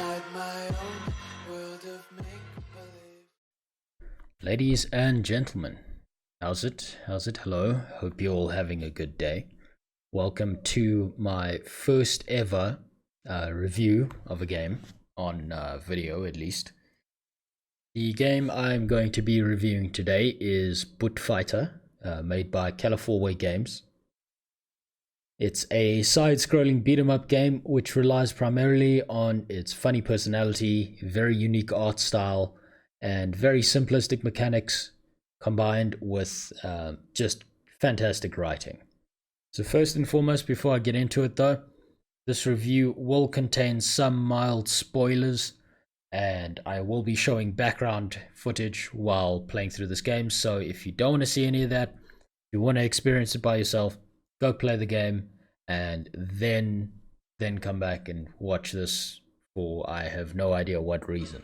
inside my own world of make-believe. Ladies and gentlemen, how's it? Hello, hope you're all having a good day. Welcome to my first ever review of a game, on video at least. The game I'm going to be reviewing today is Boet Fighter, made by California Games. It's a side-scrolling beat-em-up game which relies primarily on its funny personality, very unique art style, and very simplistic mechanics combined with just fantastic writing. So first and foremost, before I get into it though, this review will contain some mild spoilers, and I will be showing background footage while playing through this game. So if you don't want to see any of that, if you want to experience it by yourself, go play the game and then come back and watch this for I have no idea what reason.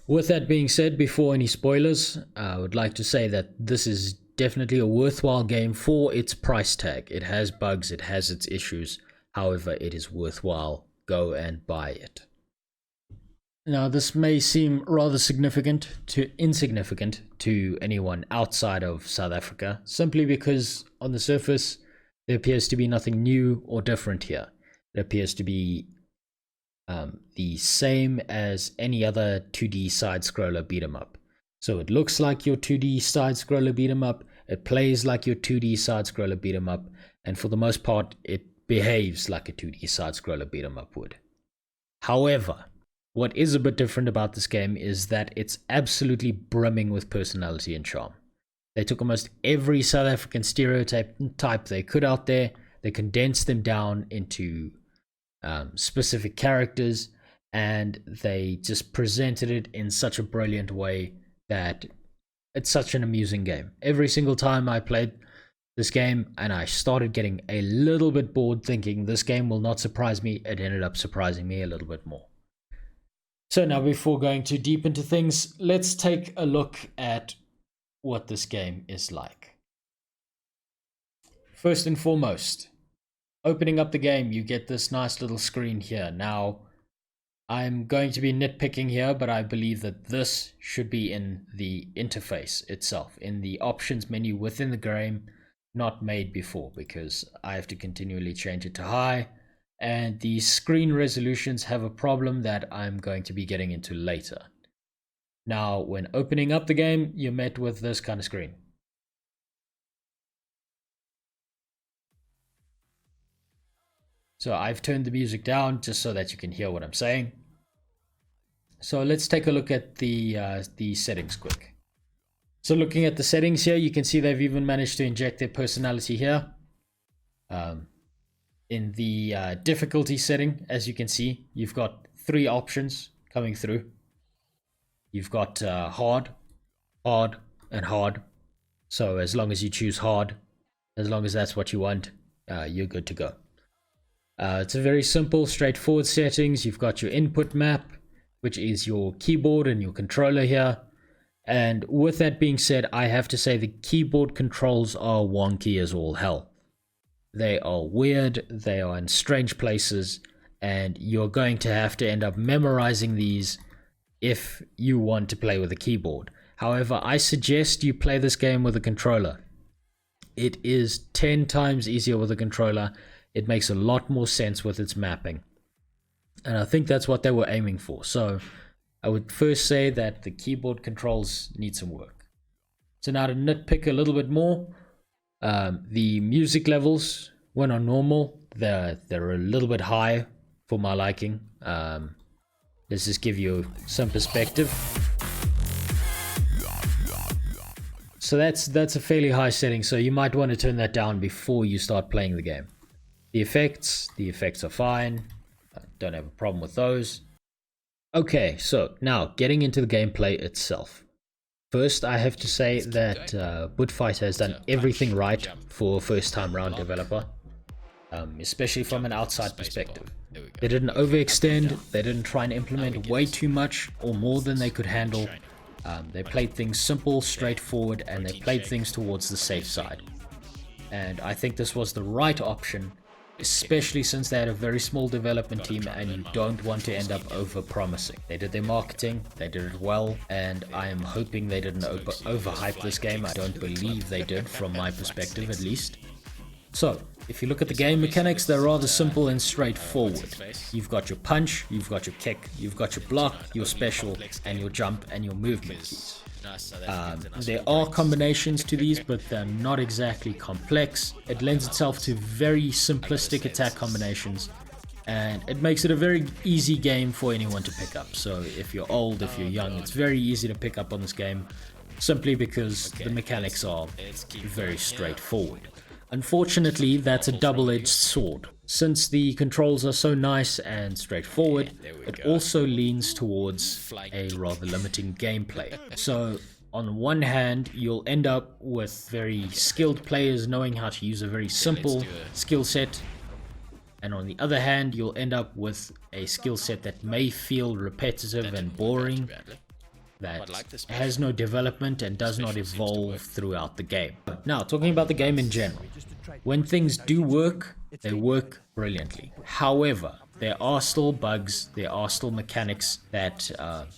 With that being said, before any spoilers, I would like to say that this is definitely a worthwhile game for its price tag. It has bugs, it has its issues, however it is worthwhile. Go and buy it. Now this may seem rather insignificant to anyone outside of South Africa, simply because on the surface there appears to be nothing new or different here. It appears to be the same as any other 2D side-scroller beat-em-up. So it looks like your 2D side-scroller beat-em-up, it plays like your 2D side-scroller beat-em-up, and for the most part it behaves like a 2D side-scroller beat-em-up would. However, what is a bit different about this game is that it's absolutely brimming with personality and charm. They took almost every South African stereotype they could out there, they condensed them down into specific characters, and they just presented it in such a brilliant way that it's such an amusing game. Every single time I played this game and I started getting a little bit bored thinking this game will not surprise me, it ended up surprising me a little bit more. So now, before going too deep into things, let's take a look at what this game is like. First and foremost, opening up the game, you get this nice little screen here. Now, I'm going to be nitpicking here, but I believe that this should be in the interface itself, in the options menu within the game, not made before, because I have to continually change it to high, and the screen resolutions have a problem that I'm going to be getting into later. Now, when opening up the game, you're met with this kind of screen. So I've turned the music down just so that you can hear what I'm saying. So let's take a look at the settings quick. So looking at the settings here, you can see they've even managed to inject their personality here. In the difficulty setting, as you can see, you've got 3 options coming through. You've got hard, hard, and hard. So as long as you choose hard, as long as that's what you want, you're good to go. It's a very simple, straightforward settings. You've got your input map, which is your keyboard and your controller here. And with that being said, I have to say the keyboard controls are wonky as all hell. They are weird, they are in strange places, and you're going to have to end up memorizing these if you want to play with a keyboard. However, I suggest you play this game with a controller. It is 10 times easier with a controller. It makes a lot more sense with its mapping. And I think that's what they were aiming for. So I would first say that the keyboard controls need some work. So now to nitpick a little bit more, the music levels, when on normal, they're a little bit high for my liking. Let's just give you some perspective. So that's a fairly high setting, so you might want to turn that down before you start playing the game. The effects are fine. I don't have a problem with those. Okay, so now getting into the gameplay itself. First, I have to say that Boet Fighter has done everything right for a first-time round developer, especially from an outside perspective. They didn't overextend, they didn't try and implement way too much or more than they could handle. They played things simple, straightforward, and they played things towards the safe side. And I think this was the right option especially since they had a very small development team and you don't want to end up over-promising. They did their marketing, they did it well, and I am hoping they didn't overhype this game. I don't believe they did, from my perspective at least. So, if you look at the game mechanics, they're rather simple and straightforward. You've got your punch, you've got your kick, you've got your block, your special, and your jump and your movement keys. There are combinations to these, but they're not exactly complex. It lends itself to very simplistic attack combinations, and it makes it a very easy game for anyone to pick up. So if you're old, if you're young, it's very easy to pick up on this game, simply because the mechanics are very straightforward. Unfortunately, that's a double-edged sword. Since the controls are so nice and straightforward, it also leans towards a rather limiting gameplay. So, on one hand, you'll end up with very skilled players knowing how to use a very simple skill set, and on the other hand, you'll end up with a skill set that may feel repetitive and boring, that has no development and does not evolve throughout the game. Now, talking about the game in general, when things do work, they work brilliantly. However, there are still bugs, there are still mechanics that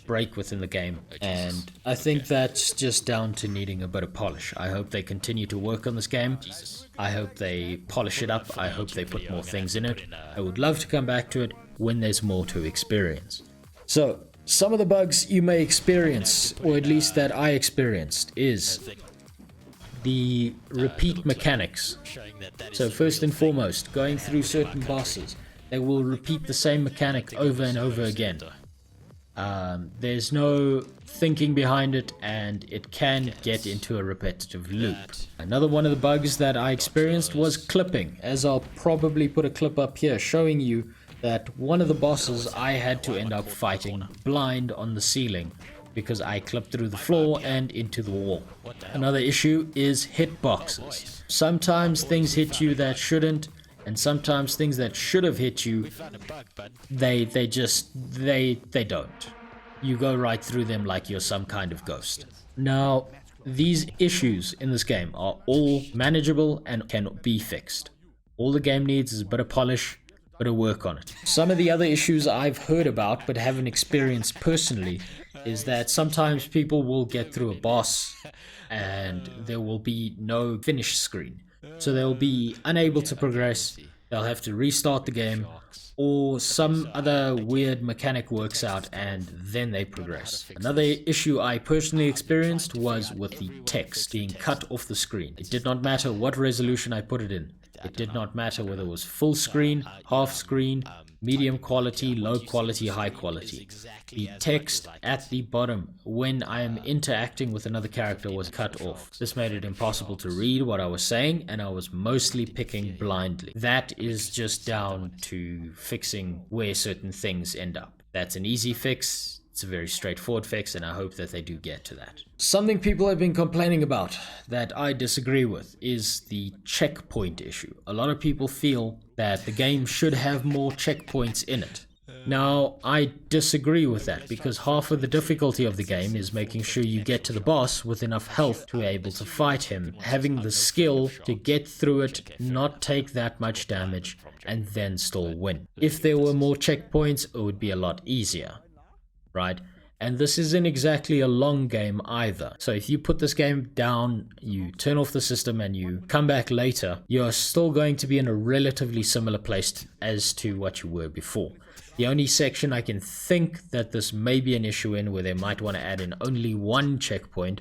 break within the game, and I think that's just down to needing a bit of polish. I hope they continue to work on this game. I hope they polish it up. I hope they put more things in it. I would love to come back to it when there's more to experience. So, some of the bugs you may experience, or at least that I experienced, is the repeat mechanics. So first and foremost, going through certain bosses, they will repeat the same mechanic over and over again. There's no thinking behind it, and it can get into a repetitive loop. Another one of the bugs that I experienced was clipping, as I'll probably put a clip up here showing you that one of the bosses I had to end up fighting blind on the ceiling because I clipped through the floor and into the wall. Another issue is hitboxes. Sometimes things hit you that shouldn't, and sometimes things that should have hit you, they don't. You go right through them like you're some kind of ghost. Now, these issues in this game are all manageable and can be fixed. All the game needs is a bit of polish, bit of work on it. Some of the other issues I've heard about but haven't experienced personally is that sometimes people will get through a boss and there will be no finish screen. So they'll be unable to progress, they'll have to restart the game, or some other weird mechanic works out and then they progress. Another issue I personally experienced was with the text being cut off the screen. It did not matter what resolution I put it in. It did not matter whether it was full screen, half screen, medium quality, low quality, high quality. The text at the bottom when I am interacting with another character was cut off. This made it impossible to read what I was saying, and I was mostly picking blindly. That is just down to fixing where certain things end up. That's an easy fix. It's a very straightforward fix, and I hope that they do get to that. Something people have been complaining about that I disagree with is the checkpoint issue. A lot of people feel that the game should have more checkpoints in it. Now, I disagree with that because half of the difficulty of the game is making sure you get to the boss with enough health to be able to fight him, having the skill to get through it, not take that much damage, and then still win. If there were more checkpoints, it would be a lot easier. Right? And this isn't exactly a long game either. So if you put this game down, you turn off the system and you come back later, you're still going to be in a relatively similar place as to what you were before. The only section I can think that this may be an issue in, where they might want to add in only one checkpoint,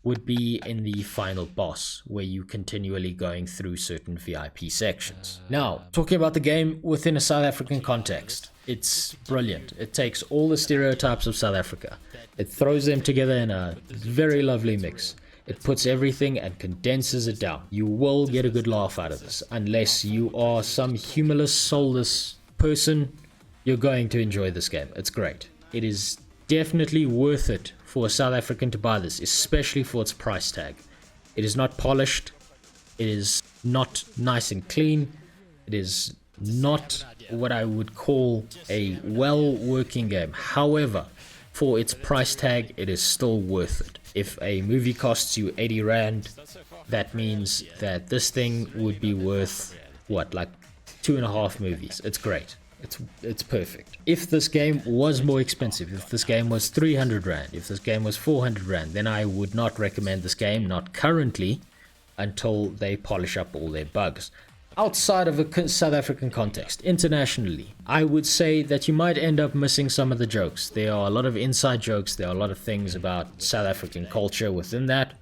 would be in the final boss, where you continually going through certain VIP sections. Now, talking about the game within a South African context, it's brilliant. It takes all the stereotypes of South Africa. It throws them together in a very lovely mix. It puts everything and condenses it down. You will get a good laugh out of this. Unless you are some humorless, soulless person, you're going to enjoy this game. It's great. It is definitely worth it for a South African to buy this, especially for its price tag. It is not polished. It is not nice and clean. It is not what I would call a well-working game. However, for its price tag, it is still worth it. If a movie costs you 80 Rand, that means that this thing would be worth, what, like 2.5 movies. It's great. It's perfect. If this game was more expensive, if this game was 300 Rand, if this game was 400 Rand, then I would not recommend this game, not currently, until they polish up all their bugs. Outside of a South African context, internationally, I would say that you might end up missing some of the jokes. There are a lot of inside jokes, there are a lot of things about South African culture within that,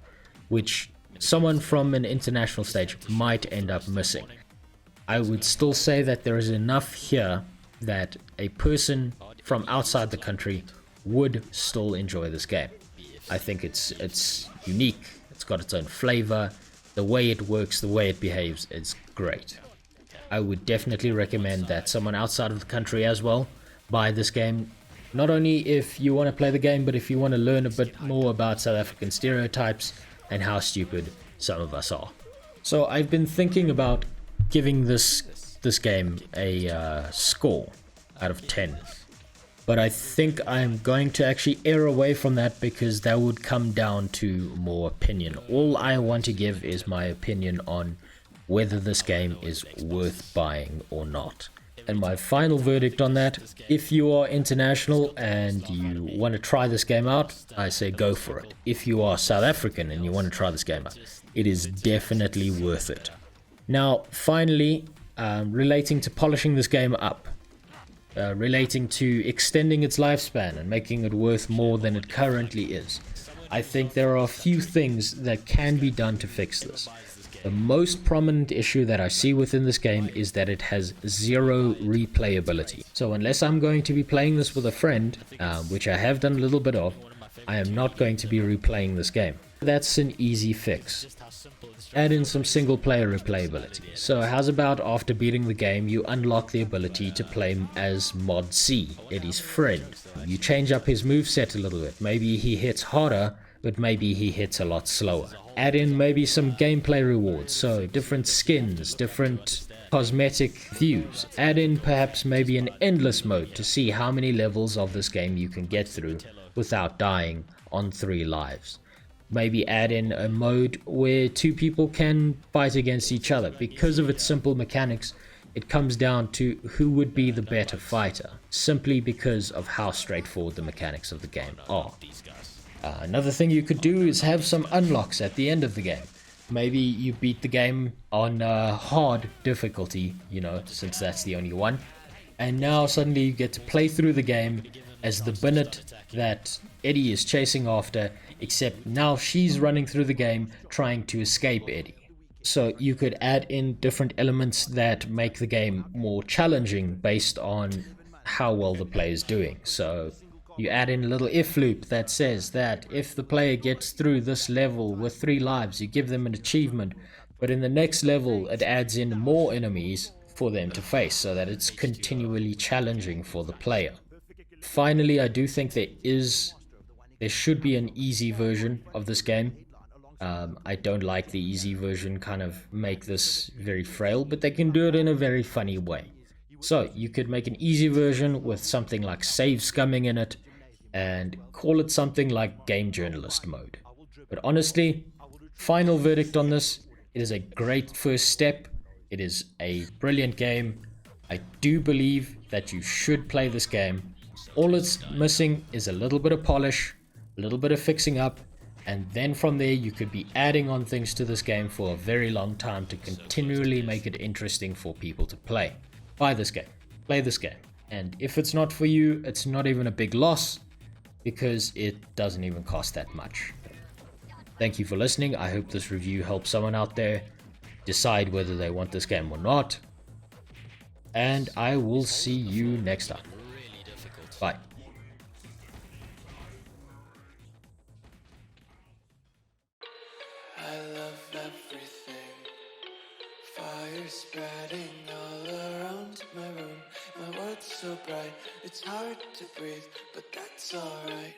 which someone from an international stage might end up missing. I would still say that there is enough here that a person from outside the country would still enjoy this game. I think it's unique, it's got its own flavor, the way it works, the way it behaves is great. I would definitely recommend that someone outside of the country as well buy this game, not only if you want to play the game, but if you want to learn a bit more about South African stereotypes and how stupid some of us are. So I've been thinking about giving this game a score out of 10. But I think I'm going to actually err away from that because that would come down to more opinion. All I want to give is my opinion on whether this game is worth buying or not. And my final verdict on that, if you are international and you want to try this game out, I say go for it. If you are South African and you want to try this game out, it is definitely worth it. Now, finally, relating to polishing this game up, relating to extending its lifespan and making it worth more than it currently is, I think there are a few things that can be done to fix this. The most prominent issue that I see within this game is that it has zero replayability. So unless I'm going to be playing this with a friend, which I have done a little bit of, I am not going to be replaying this game. That's an easy fix. Add in some single player replayability. So how's about after beating the game you unlock the ability to play as Mod C, Eddie's friend. You change up his moveset a little bit. Maybe he hits harder, but maybe he hits a lot slower. Add in maybe some gameplay rewards, so different skins, different cosmetic views. Add in perhaps maybe an endless mode to see how many levels of this game you can get through without dying on 3 lives. Maybe add in a mode where 2 people can fight against each other. Because of its simple mechanics, it comes down to who would be the better fighter, simply because of how straightforward the mechanics of the game are. Another thing you could do is have some unlocks at the end of the game. Maybe you beat the game on hard difficulty, since that's the only one, and now suddenly you get to play through the game as the Binnet that Eddie is chasing after, except now she's running through the game trying to escape Eddie. So you could add in different elements that make the game more challenging based on how well the player is doing. So you add in a little if loop that says that if the player gets through this level with 3 lives, you give them an achievement, but in the next level it adds in more enemies for them to face so that it's continually challenging for the player. Finally, I do think there should be an easy version of this game. I don't like the easy version kind of make this very frail, but they can do it in a very funny way. So you could make an easy version with something like save scumming in it and call it something like game journalist mode. But honestly, final verdict on this, it is a great first step. It is a brilliant game. I do believe that you should play this game. All it's missing is a little bit of polish, a little bit of fixing up, and then from there you could be adding on things to this game for a very long time to continually make it interesting for people to play. Buy this game, play this game, and if it's not for you, it's not even a big loss because it doesn't even cost that much. Thank you for listening. I hope this review helps someone out there decide whether they want this game or not, and I will see you next time. Bye. I love everything. Fire spreading all around my room. My world's so bright, it's hard to breathe, but that's alright.